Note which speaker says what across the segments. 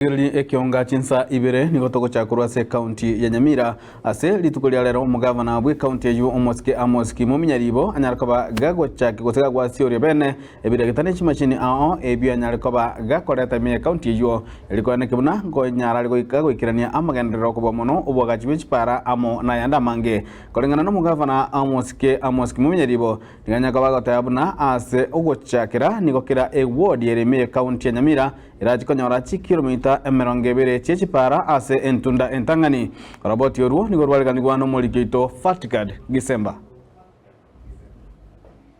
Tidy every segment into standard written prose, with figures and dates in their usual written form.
Speaker 1: Ekionga chinsa ibere nigotogo chakurwa se county ya Nyamira ase litukulia lero mugavana bwe county eju Amos Muminyaribo anyarkoba gago chake gosega gwa siori bene ebire gitane chimashini ao ebi anyarkoba gakoreta me county eju elikwane kibuna ngo nyara liko ikago ikirania amagendero ko bomono ubwagachi bichipara amo na yanda mange kolengana no mugavana Amos Muminyaribo nganyakabaga gotayabuna ase ugochakira nigokira eward yereme county ya Nyamira irajikonyora kilomita emerongebere chechipara ase entunda entangani roboti yoruo nigorwaliganirwa no molikito Fatikad Gisemba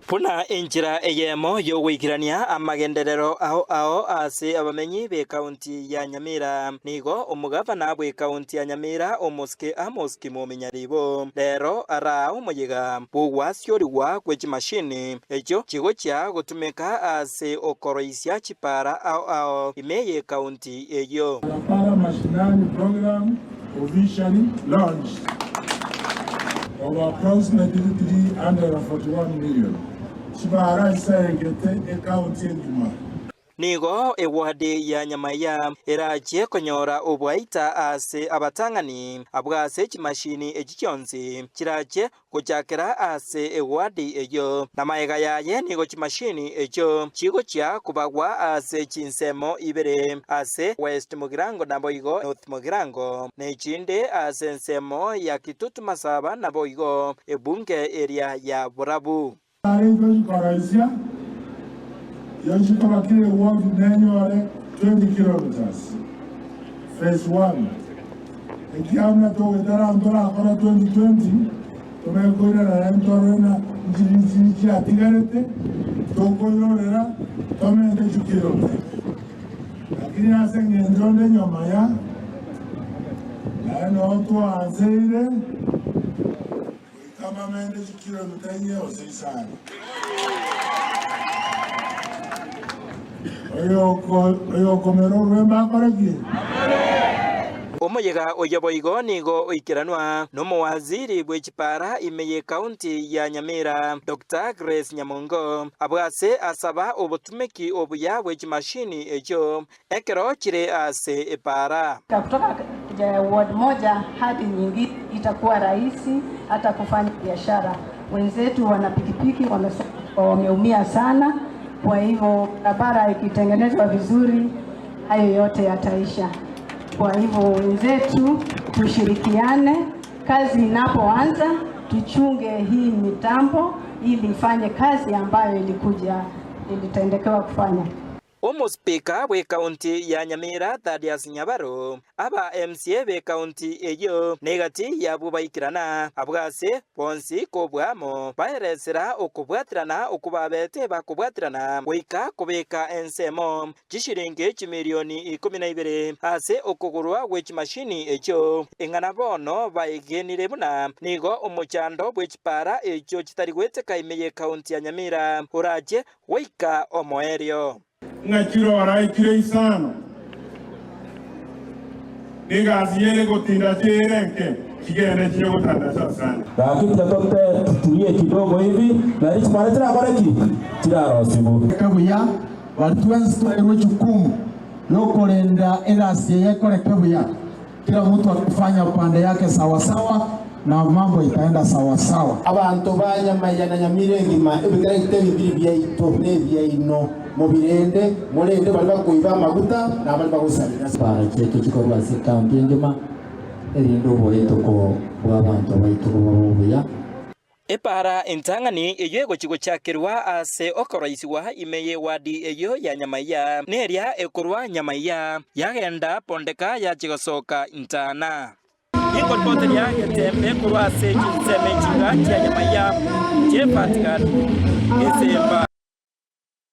Speaker 2: Puna enjira eyemo yo gwikirania amagenderero ao ase abamenyi be county ya Nyamira nigo omugavana bwe county ya Nyamira Amos Muminyaribo lero ara umuyiga bugwasioriwa kwechimashini echo chigo cha gutumika ase okoroisia chipara ao imeye county eyo
Speaker 3: para mashinani program officially launched of approximately 341 million. Chibara isayegete county nduma.
Speaker 2: Nigo ewadi ya Nyamaya eraje konyora obwaita ase abatangani abwase chimashini echichonzi chiraje kuchakira ase ewadi eyo namayega yaye nigo chimashini echo chigo cha kubagwa ase chinsemo ibere ase West Mugirango naboigo North Mugirango nechinde ase nsemo ya Kitutu Masaba naboigo ebunge area ya Burabu.
Speaker 3: Yashikabakire ward nenyore 20 kilometers. Phase 1. Ekiamna to wetara antora akora 2020. Tumekoira na entorena njirichi atigarete. Tokoyorera tomende kilometer. Lakini asenge ndronde Nyamaya. Na no to azeire. Kama mende kilometer yeo seisana.
Speaker 2: Omoyega oyaboigo nigo oikiranwa nomo waziri bwechipara imeye county ya Nyamira Dr. Grace Nyamongo abwase asaba obutumeki obuya bwechimashini echo ekero chire ase epara
Speaker 4: kutoka ward moja hadi nyingine itakuwa rahisi hata kufanya biashara. Wenzetu wana pikipiki wameumia sana. Kwa hivyo barabara ikitengenezwa vizuri hayo yote yataisha. Kwa hivyo wenzetu tushirikiane, kazi inapoanza tuchunge hii mitambo ili ifanye kazi ambayo ilitendekewa kufanya.
Speaker 2: Omuspika we county ya Nyamira Thaddeus Nyabaro aba MCA be county eyo negati yabubaikirana abwase bonsi kobwamo bayeresera okubwatirana okubabete bakubwatirana goika kubeka ensemo gishiringe chimilioni 12 ase okugurwa wechimashini echo engana bono bayigenire buna nigo omuchando bwechipara echo kitari gweteka imeye county ya Nyamira uraje goika omoerio
Speaker 3: ngakiro waraikire isano nigazi yele gotinda jerenke kigende kile gotanda sana
Speaker 5: lakini tatote tutulie kidogo hivi na hichi pale tena baraki tirarosibu
Speaker 6: kabuya watuanze tuwe jukumu yokolenda elasi yekolekabuya kila mtu akifanya upande yake sawa sawa na mambo itaenda sawa sawa.
Speaker 7: Abantu banyamaya na Nyamira ngima ebigirete bibiri byaito nebyaino mubirende mulende bali bakuiba amaguta na bali bagusabira
Speaker 5: para cheto chikorwa sikambi ngima erindo boyeto ko bwabantu baito bobuya
Speaker 2: epara entangani eyego chigo chakirwa ase okoroisiwa imeye wadi eyo ya Nyamaya neria ekorwa Nyamaya yagenda pondeka ya chigosoka intana Ingol bote ya tembe kurwa se chinseme chinga cha Nyamaya Fatikad Gisemba.